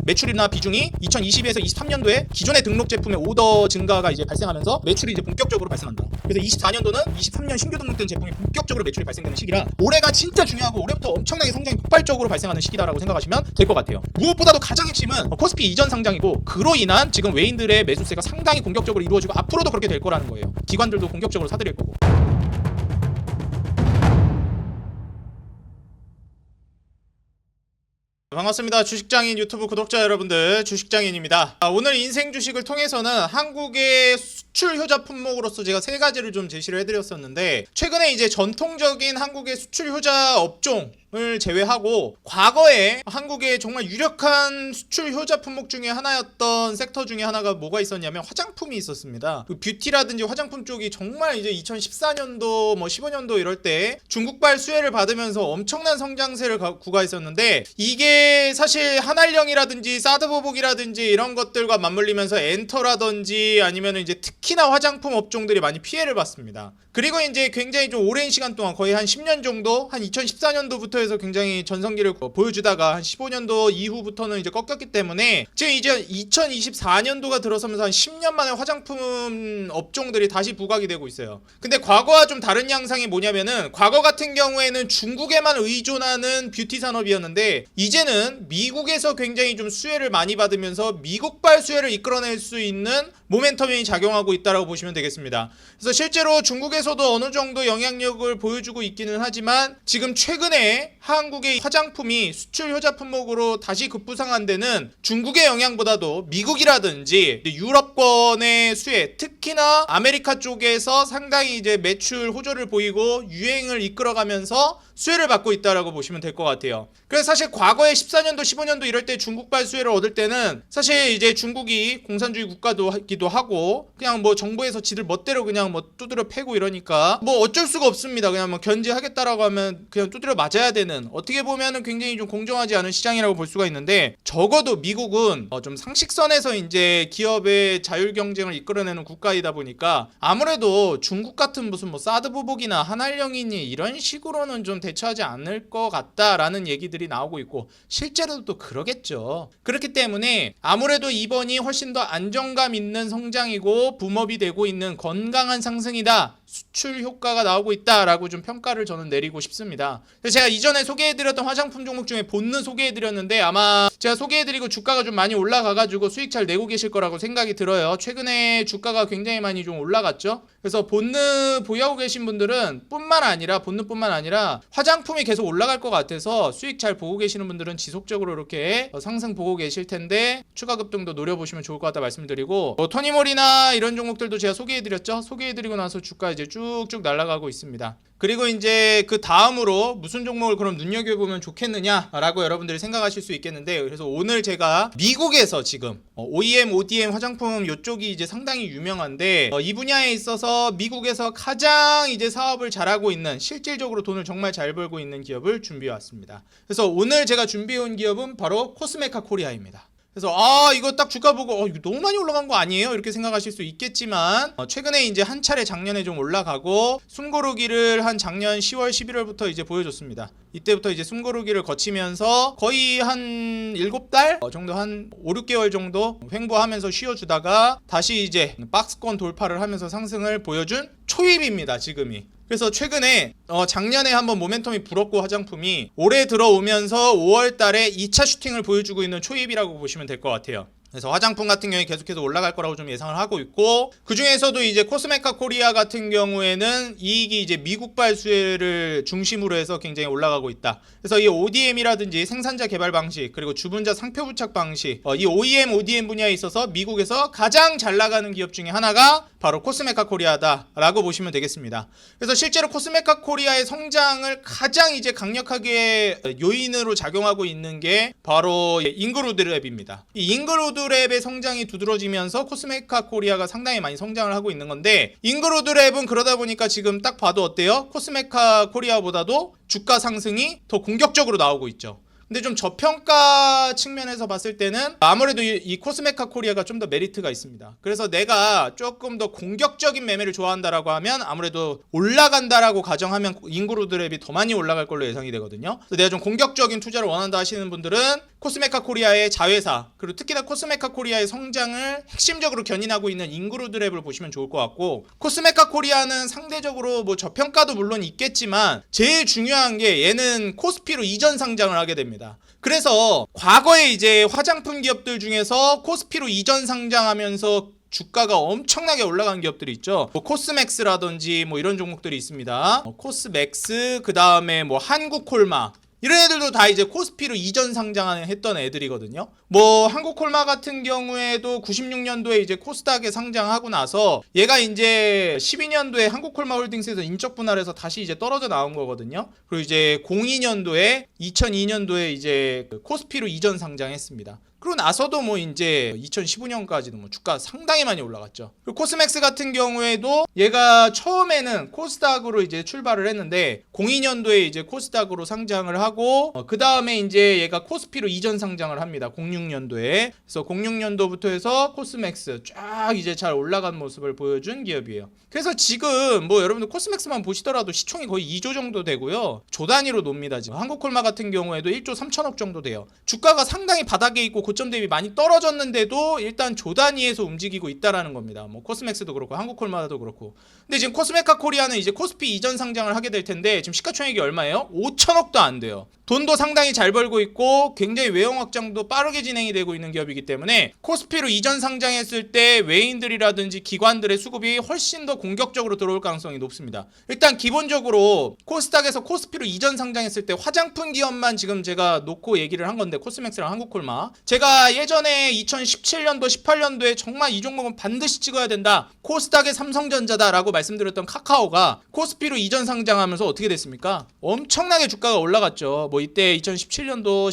매출이나 비중이 2022에서 23년도에 기존의 등록 제품의 오더 증가가 이제 발생하면서 매출이 이제 본격적으로 발생한다. 그래서 24년도는 23년 신규 등록된 제품이 본격적으로 매출이 발생되는 시기라 올해가 진짜 중요하고 올해부터 엄청나게 성장이 폭발적으로 발생하는 시기다라고 생각하시면 될 것 같아요. 무엇보다도 가장 핵심은 코스피 이전 상장이고 그로 인한 지금 외인들의 매수세가 상당히 공격적으로 이루어지고 앞으로도 그렇게 될 거라는 거예요. 기관들도 공격적으로 사들일 거고. 반갑습니다. 주식장인 유튜브 구독자 여러분들, 주식장인입니다. 오늘 인생 주식을 통해서는 한국의 수출 효자 품목으로서 제가 세 가지를 좀 제시를 해드렸었는데, 최근에 이제 전통적인 한국의 수출 효자 업종을 제외하고 과거에 한국의 정말 유력한 수출 효자 품목 중에 하나였던 섹터 중에 하나가 뭐가 있었냐면 화장품이 있었습니다. 그 뷰티라든지 화장품 쪽이 정말 이제 2014년도 15년도 이럴 때 중국발 수혜를 받으면서 엄청난 성장세를 구가했었는데, 이게 사실 한알령이라든지 사드보복이라든지 이런 것들과 맞물리면서 엔터라든지 아니면 이제 특히나 화장품 업종들이 많이 피해를 봤습니다. 그리고 이제 굉장히 좀 오랜 시간 동안 거의 한 10년 정도, 한 2014년도부터 해서 굉장히 전성기를 보여주다가 한 15년도 이후부터는 이제 꺾였기 때문에 지금 이제 2024년도가 들어서면서 한 10년 만에 화장품 업종들이 다시 부각이 되고 있어요. 근데 과거와 좀 다른 양상이 뭐냐면은, 과거 같은 경우에는 중국에만 의존하는 뷰티 산업이었는데 이제는 미국에서 굉장히 좀 수혜를 많이 받으면서 미국발 수혜를 이끌어낼 수 있는 모멘텀이 작용하고 있다고 보시면 되겠습니다. 그래서 실제로 중국에서도 어느 정도 영향력을 보여주고 있기는 하지만 지금 최근에 한국의 화장품이 수출 효자 품목으로 다시 급부상한 데는 중국의 영향보다도 미국이라든지 유럽권의 수혜, 특히나 아메리카 쪽에서 상당히 이제 매출 호조를 보이고 유행을 이끌어가면서 수혜를 받고 있다라고 보시면 될 것 같아요. 그래서 사실 과거에 14년도, 15년도 이럴 때 중국발 수혜를 얻을 때는 사실 이제 중국이 공산주의 국가도기도 하고 그냥 뭐 정부에서 지들 멋대로 그냥 뭐 두드려 패고 이러니까 뭐 어쩔 수가 없습니다. 그냥 뭐 견제하겠다라고 하면 그냥 두드려 맞아야 되는, 어떻게 보면은 굉장히 좀 공정하지 않은 시장이라고 볼 수가 있는데, 적어도 미국은 좀 상식선에서 이제 기업의 자율 경쟁을 이끌어내는 국가이다 보니까 아무래도 중국 같은 무슨 뭐 사드보복이나 한알령이니 이런 식으로는 좀 대처하지 않을 것 같다라는 얘기들이 나오고 있고, 실제로도 또 그러겠죠. 그렇기 때문에 아무래도 이번이 훨씬 더 안정감 있는 성장이고 붐업이 되고 있는 건강한 상승이다, 수출 효과가 나오고 있다라고 좀 평가를 저는 내리고 싶습니다. 그래서 제가 이전에 소개해드렸던 화장품 종목 중에 본느 소개해드렸는데, 아마 제가 소개해드리고 주가가 좀 많이 올라가가지고 수익 잘 내고 계실 거라고 생각이 들어요. 최근에 주가가 굉장히 많이 좀 올라갔죠. 그래서 본느 보유하고 계신 분들은 본느뿐만 아니라 화장품이 계속 올라갈 것 같아서 수익 잘 보고 계시는 분들은 지속적으로 이렇게 상승 보고 계실 텐데 추가 급등도 노려보시면 좋을 것 같다 말씀드리고, 토니몰이나 이런 종목들도 제가 소개해드렸죠. 소개해드리고 나서 주가 이제 쭉쭉 날아가고 있습니다. 그리고 이제 그 다음으로 무슨 종목을 그럼 눈여겨보면 좋겠느냐라고 여러분들이 생각하실 수 있겠는데, 그래서 오늘 제가 미국에서 지금 OEM, ODM 화장품 이쪽이 이제 상당히 유명한데 이 분야에 있어서 미국에서 가장 이제 사업을 잘하고 있는, 실질적으로 돈을 정말 잘 벌고 있는 기업을 준비해 왔습니다. 그래서 오늘 제가 준비해 온 기업은 바로 코스메카 코리아입니다. 그래서 이거 딱 주가 보고 이거 너무 많이 올라간 거 아니에요? 이렇게 생각하실 수 있겠지만 최근에 이제 한 차례 작년에 좀 올라가고 숨고르기를 한 작년 10월 11월부터 이제 보여줬습니다. 이때부터 이제 숨고르기를 거치면서 거의 한 7달 정도, 한 5, 6개월 정도 횡보하면서 쉬어주다가 다시 이제 박스권 돌파를 하면서 상승을 보여준 초입입니다, 지금이. 그래서 최근에 작년에 한번 모멘텀이 불었고 화장품이 올해 들어오면서 5월 달에 2차 슈팅을 보여주고 있는 초입이라고 보시면 될 것 같아요. 그래서 화장품 같은 경우에 계속해서 올라갈 거라고 좀 예상을 하고 있고, 그 중에서도 이제 코스메카 코리아 같은 경우에는 이익이 이제 미국발 수혜를 중심으로 해서 굉장히 올라가고 있다. 그래서 이 ODM이라든지 생산자 개발 방식, 그리고 주분자 상표 부착 방식, 이 OEM, ODM 분야에 있어서 미국에서 가장 잘 나가는 기업 중에 하나가 바로 코스메카 코리아다라고 보시면 되겠습니다. 그래서 실제로 코스메카 코리아의 성장을 가장 이제 강력하게 요인으로 작용하고 있는 게 바로 잉그로드랩입니다. 이 잉그로드랩의 성장이 두드러지면서 코스메카 코리아가 상당히 많이 성장을 하고 있는 건데, 잉그로드랩은 그러다 보니까 지금 딱 봐도 어때요? 코스메카 코리아보다도 주가 상승이 더 공격적으로 나오고 있죠. 근데 좀 저평가 측면에서 봤을 때는 아무래도 이 코스메카 코리아가 좀 더 메리트가 있습니다. 그래서 내가 조금 더 공격적인 매매를 좋아한다라고 하면 아무래도 올라간다라고 가정하면 인그루드랩이 더 많이 올라갈 걸로 예상이 되거든요. 그래서 내가 좀 공격적인 투자를 원한다 하시는 분들은 코스메카 코리아의 자회사, 그리고 특히나 코스메카 코리아의 성장을 핵심적으로 견인하고 있는 인그루드랩을 보시면 좋을 것 같고, 코스메카 코리아는 상대적으로 뭐 저평가도 물론 있겠지만 제일 중요한 게 얘는 코스피로 이전 상장을 하게 됩니다. 그래서 과거에 이제 화장품 기업들 중에서 코스피로 이전 상장하면서 주가가 엄청나게 올라간 기업들이 있죠. 뭐 코스맥스라든지 뭐 이런 종목들이 있습니다. 코스맥스, 그 다음에 뭐 한국콜마, 이런 애들도 다 이제 코스피로 이전 상장을 했던 애들이거든요. 뭐 한국콜마 같은 경우에도 96년도에 이제 코스닥에 상장하고 나서 얘가 이제 12년도에 한국콜마 홀딩스에서 인적 분할해서 다시 이제 떨어져 나온 거거든요. 그리고 이제 02년도에 2002년도에 이제 코스피로 이전 상장했습니다. 그리고 나서도 뭐 이제 2015년까지도 뭐 주가 상당히 많이 올라갔죠. 그리고 코스맥스 같은 경우에도 얘가 처음에는 코스닥으로 이제 출발을 했는데 02년도에 이제 코스닥으로 상장을 하고 그 다음에 이제 얘가 코스피로 이전 상장을 합니다. 06년도에. 그래서 06년도부터 해서 코스맥스 쫙 이제 잘 올라간 모습을 보여준 기업이에요. 그래서 지금 뭐 여러분들 코스맥스만 보시더라도 시총이 거의 2조 정도 되고요. 조 단위로 놉니다. 지금 한국콜마 같은 경우에도 1조 3천억 정도 돼요. 주가가 상당히 바닥에 있고 고점 대비 많이 떨어졌는데도 일단 조 단위에서 움직이고 있다라는 겁니다. 뭐 코스맥스도 그렇고 한국콜마도 그렇고. 근데 지금 코스메카 코리아는 이제 코스피 이전 상장을 하게 될 텐데 지금 시가총액이 얼마예요? 5천억도 안 돼요. 돈도 상당히 잘 벌고 있고 굉장히 외형 확장도 빠르게 진행이 되고 있는 기업이기 때문에 코스피로 이전 상장했을 때 외인들이라든지 기관들의 수급이 훨씬 더 공격적으로 들어올 가능성이 높습니다. 일단 기본적으로 코스닥에서 코스피로 이전 상장했을 때 화장품 기업만 지금 제가 놓고 얘기를 한 건데, 코스맥스랑 한국콜마, 제가 예전에 2017년도 18년도에 정말 이 종목은 반드시 찍어야 된다, 코스닥의 삼성전자다 라고 말씀드렸던 카카오가 코스피로 이전 상장하면서 어떻게 됐습니까? 엄청나게 주가가 올라갔죠. 뭐 이때 2017년도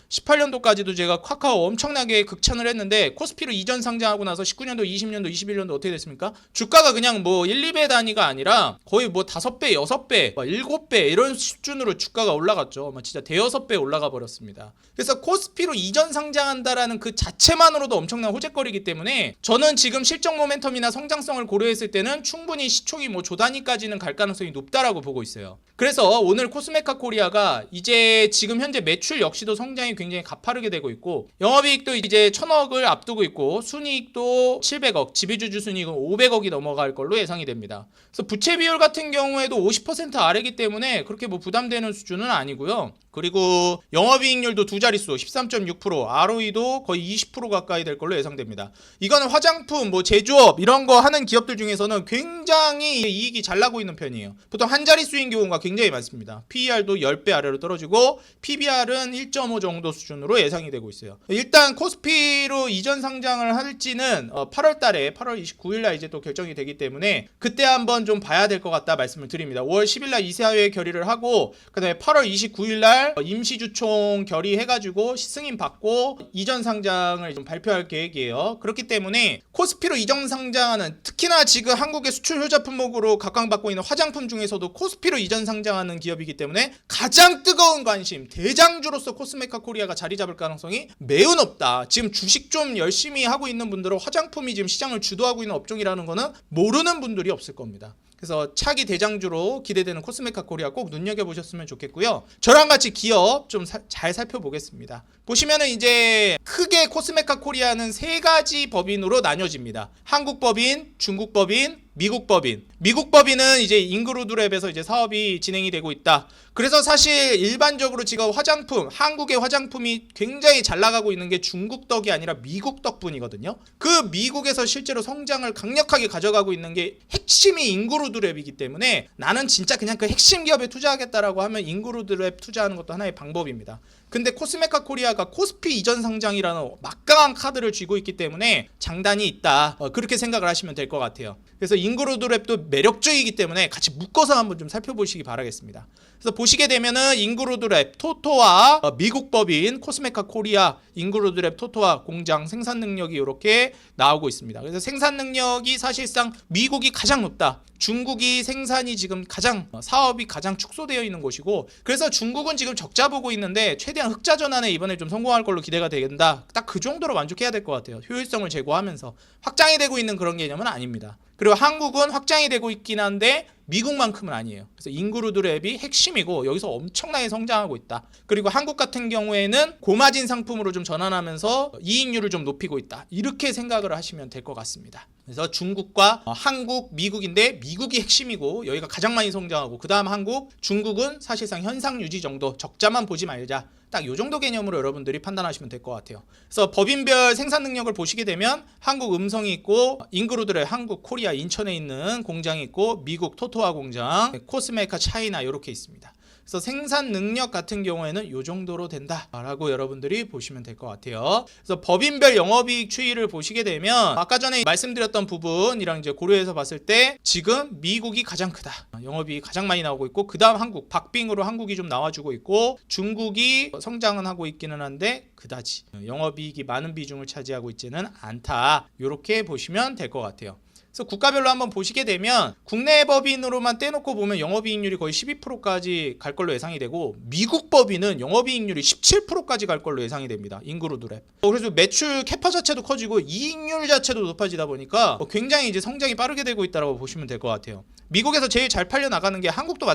18년도까지도 제가 카카오 엄청나게 극찬을 했는데 코스피로 이전 상장하고 나서 19년도 20년도 21년도 어떻게 됐습니까? 주가가 그냥 뭐 1, 2배 단위가 아니라 거의 뭐 5배, 6배, 7배 이런 수준으로 주가가 올라갔죠. 진짜 대여섯 배 올라가 버렸습니다. 그래서 코스피로 이전 상장한다라는 그 자체만으로도 엄청난 호재거리이기 때문에 저는 지금 실적 모멘텀이나 성장성을 고려했을 때는 충분히 시총이 뭐 조 단위까지는 갈 가능성이 높다라고 보고 있어요. 그래서 오늘 코스메카 코리아가 이제 지금 현재 매출 역시도 성장이 굉장히 가파르게 되고 있고, 영업이익도 이제 1,000억을 앞두고 있고, 순이익도 700억, 지배주주 순이익은 500억이 넘어갈 걸로 예상이 됩니다. 그래서 부채 비율 같은 경우에도 50% 아래이기 때문에 그렇게 뭐 부담되는 수준은 아니고요. 그리고 영업이익률도 두 자릿수 13.6%, ROE도 거의 20% 가까이 될 걸로 예상됩니다. 이거는 화장품, 뭐 제조업 이런 거 하는 기업들 중에서는 굉장히 이익이 잘 나고 있는 편이에요. 보통 한 자릿수인 경우가 굉장히 많습니다. PER도 10배 아래로 떨어지고 PBR은 1.5 정도 수준으로 예상이 되고 있어요. 일단 코스피로 이전 상장을 할지는 8월 달에 8월 29일 날 이제 또 결정이 되기 때문에 그때 한번 좀 봐야 될 것 같다 말씀을 드립니다. 5월 10일 날 이사회 결의를 하고 그다음에 8월 29일 날 임시주총 결의해가지고 승인 받고 이전 상장을 좀 발표할 계획이에요. 그렇기 때문에 코스피로 이전 상장하는, 특히나 지금 한국의 수출 효자 품목으로 각광받고 있는 화장품 중에서도 코스피로 이전 상장하는 기업이기 때문에 가장 뜨거운 관심, 대장주로서 코스메카 코리아가 자리 잡을 가능성이 매우 높다. 지금 주식 좀 열심히 하고 있는 분들은 화장품이 지금 시장을 주도하고 있는 업종이라는 거는 모르는 분들이 없을 겁니다. 그래서 차기 대장주로 기대되는 코스메카 코리아 꼭 눈여겨보셨으면 좋겠고요. 저랑 같이 기업 좀 잘 살펴보겠습니다. 보시면은 이제 크게 코스메카 코리아는 세 가지 법인으로 나뉘어집니다. 한국 법인, 중국 법인, 미국 법인. 미국 법인은 이제 인그루드랩에서 이제 사업이 진행이 되고 있다. 그래서 사실 일반적으로 지금 화장품, 한국의 화장품이 굉장히 잘 나가고 있는 게 중국 덕이 아니라 미국 덕분이거든요. 그 미국에서 실제로 성장을 강력하게 가져가고 있는 게 핵심이 인그루드랩이기 때문에 나는 진짜 그냥 그 핵심 기업에 투자하겠다라고 하면 인그루드랩 투자하는 것도 하나의 방법입니다. 근데 코스메카 코리아가 코스피 이전 상장이라는 막강한 카드를 쥐고 있기 때문에 장단이 있다, 그렇게 생각을 하시면 될 것 같아요. 그래서 잉그로드랩도 매력적이기 때문에 같이 묶어서 한번 좀 살펴보시기 바라겠습니다. 그래서 보시게 되면은 잉그로드랩 토토와 미국 법인 코스메카 코리아 잉그로드랩 토토와 공장 생산 능력이 이렇게 나오고 있습니다. 그래서 생산 능력이 사실상 미국이 가장 높다. 중국이 생산이 지금 사업이 가장 축소되어 있는 곳이고, 그래서 중국은 지금 적자 보고 있는데 최대한 흑자 전환에 이번에 좀 성공할 걸로 기대가 된다. 딱 그 정도로 만족해야 될 것 같아요. 효율성을 제고하면서 확장이 되고 있는 그런 개념은 아닙니다. 그리고 한국은 확장이 되고 있긴 한데 미국만큼은 아니에요. 그래서 잉그로드랩이 핵심이고 여기서 엄청나게 성장하고 있다. 그리고 한국 같은 경우에는 고마진 상품으로 좀 전환하면서 이익률을 좀 높이고 있다. 이렇게 생각을 하시면 될 것 같습니다. 그래서 중국과 한국, 미국인데 미국이 핵심이고 여기가 가장 많이 성장하고, 그 다음 한국, 중국은 사실상 현상 유지 정도, 적자만 보지 말자. 딱 이 정도 개념으로 여러분들이 판단하시면 될 것 같아요. 그래서 법인별 생산 능력을 보시게 되면 한국 음성이 있고, 잉그로드랩 한국 코리아 인천에 있는 공장이 있고, 미국 토토와 공장, 코스메카 차이나 이렇게 있습니다. 그래서 생산 능력 같은 경우에는 이 정도로 된다라고 여러분들이 보시면 될 것 같아요. 그래서 법인별 영업이익 추이를 보시게 되면 아까 전에 말씀드렸던 부분이랑 이제 고려해서 봤을 때 지금 미국이 가장 크다. 영업이익이 가장 많이 나오고 있고, 그 다음 한국, 박빙으로 한국이 좀 나와주고 있고, 중국이 성장은 하고 있기는 한데 그다지 영업이익이 많은 비중을 차지하고 있지는 않다. 이렇게 보시면 될 것 같아요. 그래서 국가별로 한번 보시게 되면 국내 법인으로만 떼놓고 보면 영업이익률이 거의 12%까지 갈 걸로 예상이 되고, 미국 법인은 영업이익률이 17%까지 갈 걸로 예상이 됩니다. 잉그로드랩. 그래서 매출 캐파 자체도 커지고 이익률 자체도 높아지다 보니까 굉장히 이제 성장이 빠르게 되고 있다고 보시면 될 것 같아요. 미국에서 제일 잘 팔려 나가는 게 한국도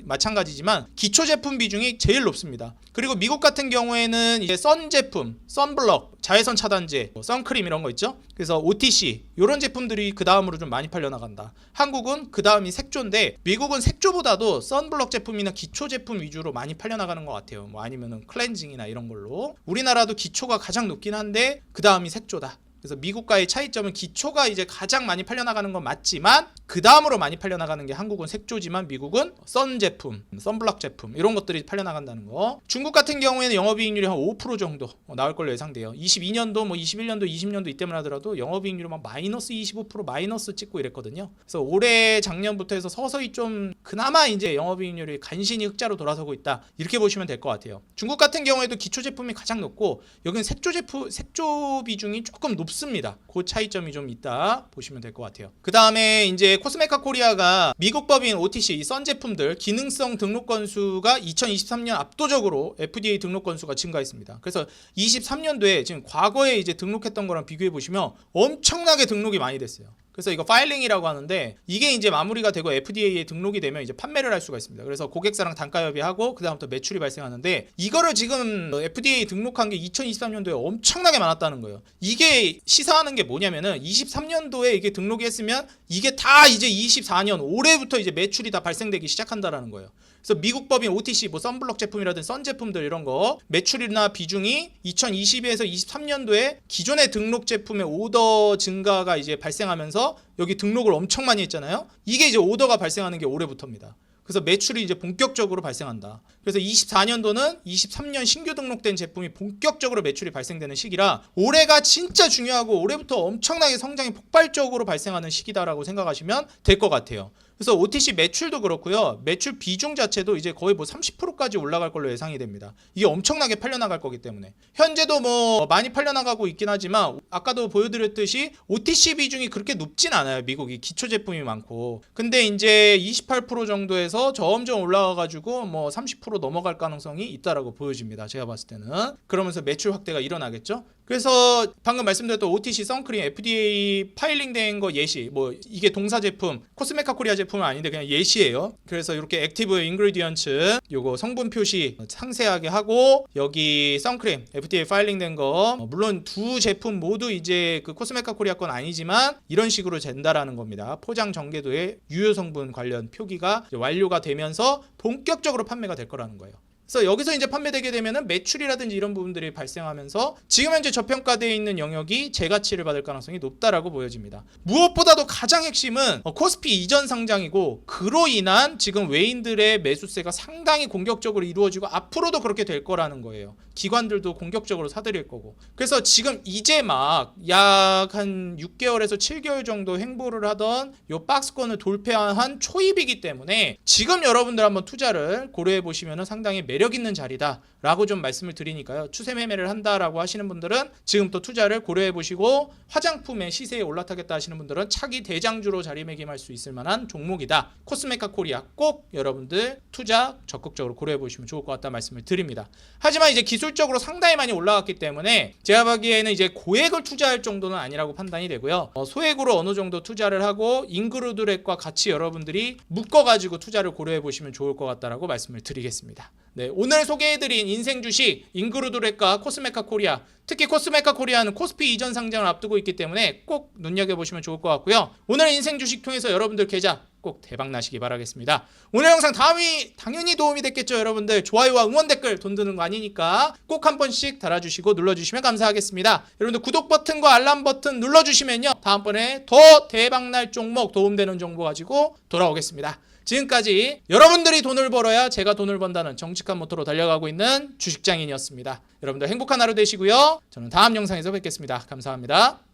마찬가지지만 기초 제품 비중이 제일 높습니다. 그리고 미국 같은 경우에는 이제 선 제품, 선블럭, 자외선 차단제, 선크림 이런 거 있죠. 그래서 OTC 이런 제품들이 그 다음으로 좀 많이 팔려 나간다. 한국은 그 다음이 색조인데 미국은 색조보다도 선블럭 제품이나 기초 제품 위주로 많이 팔려 나가는 것 같아요. 뭐 아니면은 클렌징이나 이런 걸로. 우리나라도 기초가 가장 높긴 한데 그 다음이 색조다. 그래서 미국과의 차이점은 기초가 이제 가장 많이 팔려나가는 건 맞지만 그 다음으로 많이 팔려나가는 게 한국은 색조지만 미국은 선 제품, 선블럭 제품 이런 것들이 팔려나간다는 거. 중국 같은 경우에는 영업이익률이 한 5% 정도 나올 걸로 예상돼요. 22년도 뭐 21년도 20년도 이때만 하더라도 영업이익률이 막 마이너스 25% 마이너스 찍고 이랬거든요. 그래서 올해 작년부터 해서 서서히 좀 그나마 이제 영업이익률이 간신히 흑자로 돌아서고 있다. 이렇게 보시면 될 것 같아요. 중국 같은 경우에도 기초 제품이 가장 높고 여기는 색조 비중이 조금 높습니다. 그 차이점이 좀 있다 보시면 될 것 같아요. 그 다음에 이제 코스메카 코리아가 미국 법인 OTC 이 선 제품들 기능성 등록 건수가 2023년 압도적으로 FDA 등록 건수가 증가했습니다. 그래서 23년도에 지금 과거에 이제 등록했던 거랑 비교해 보시면 엄청나게 등록이 많이 됐어요. 그래서 이거 파일링이라고 하는데 이게 이제 마무리가 되고 FDA에 등록이 되면 이제 판매를 할 수가 있습니다. 그래서 고객사랑 단가 협의하고 그 다음부터 매출이 발생하는데 이거를 지금 FDA 등록한 게 2023년도에 엄청나게 많았다는 거예요. 이게 시사하는 게 뭐냐면은 23년도에 이게 등록이 했으면 이게 다 이제 24년 올해부터 이제 매출이 다 발생되기 시작한다라는 거예요. 그래서 미국 법인 OTC 뭐 선블럭 제품이라든 선 제품들 이런 거 매출이나 비중이 2022에서 23년도에 기존의 등록 제품의 오더 증가가 이제 발생하면서 여기 등록을 엄청 많이 했잖아요. 이게 이제 오더가 발생하는 게 올해부터입니다. 그래서 매출이 이제 본격적으로 발생한다. 그래서 24년도는 23년 신규 등록된 제품이 본격적으로 매출이 발생되는 시기라 올해가 진짜 중요하고 올해부터 엄청나게 성장이 폭발적으로 발생하는 시기다라고 생각하시면 될 것 같아요. 그래서 OTC 매출도 그렇고요. 매출 비중 자체도 이제 거의 뭐 30%까지 올라갈 걸로 예상이 됩니다. 이게 엄청나게 팔려나갈 거기 때문에. 현재도 뭐 많이 팔려나가고 있긴 하지만 아까도 보여드렸듯이 OTC 비중이 그렇게 높진 않아요. 미국이 기초 제품이 많고. 근데 이제 28% 정도에서 점점 올라가가지고 뭐 30% 넘어갈 가능성이 있다라고 보여집니다. 제가 봤을 때는. 그러면서 매출 확대가 일어나겠죠. 그래서 방금 말씀드렸던 OTC 선크림 FDA 파일링 된 거 예시, 뭐 이게 동사 제품, 코스메카 코리아 제품은 아닌데 그냥 예시예요. 그래서 이렇게 액티브 인그리디언츠 요거 성분 표시 상세하게 하고 여기 선크림 FDA 파일링 된 거 물론 두 제품 모두 이제 그 코스메카 코리아 건 아니지만 이런 식으로 된다라는 겁니다. 포장 전개도의 유효 성분 관련 표기가 완료가 되면서 본격적으로 판매가 될 거라는 거예요. 그래서 여기서 이제 판매되게 되면은 매출이라든지 이런 부분들이 발생하면서 지금 현재 저평가되어 있는 영역이 재가치를 받을 가능성이 높다라고 보여집니다. 무엇보다도 가장 핵심은 코스피 이전 상장이고 그로 인한 지금 외인들의 매수세가 상당히 공격적으로 이루어지고 앞으로도 그렇게 될 거라는 거예요. 기관들도 공격적으로 사들일 거고. 그래서 지금 이제 막 약 한 6개월에서 7개월 정도 행보를 하던 요 박스권을 돌파한 초입이기 때문에 지금 여러분들 한번 투자를 고려해 보시면 상당히 매력 있는 자리다 라고 좀 말씀을 드리니까요. 추세 매매를 한다라고 하시는 분들은 지금부터 투자를 고려해 보시고 화장품의 시세에 올라타겠다 하시는 분들은 차기 대장주로 자리매김할 수 있을 만한 종목이다. 코스메카 코리아 꼭 여러분들 투자 적극적으로 고려해 보시면 좋을 것 같다 말씀을 드립니다. 하지만 이제 기술적으로 상당히 많이 올라갔기 때문에 제가 보기에는 이제 고액을 투자할 정도는 아니라고 판단이 되고요. 소액으로 어느 정도 투자를 하고 인그루드렉과 같이 여러분들이 묶어가지고 투자를 고려해 보시면 좋을 것 같다라고 말씀을 드리겠습니다. 네, 오늘 소개해드린 인생 주식 인그루드렉과 코스메카 코리아, 특히 코스메카 코리아는 코스피 이전 상장을 앞두고 있기 때문에 꼭 눈여겨보시면 좋을 것 같고요. 오늘 인생 주식 통해서 여러분들 계좌 꼭 대박 나시기 바라겠습니다. 오늘 영상 다음이 당연히 도움이 됐겠죠. 여러분들 좋아요와 응원 댓글 돈 드는 거 아니니까 꼭 한 번씩 달아주시고 눌러주시면 감사하겠습니다. 여러분들 구독 버튼과 알람 버튼 눌러주시면요 다음번에 더 대박날 종목 도움되는 정보 가지고 돌아오겠습니다. 지금까지 여러분들이 돈을 벌어야 제가 돈을 번다는 정직한 모토로 달려가고 있는 주식장인이었습니다. 여러분들 행복한 하루 되시고요. 저는 다음 영상에서 뵙겠습니다. 감사합니다.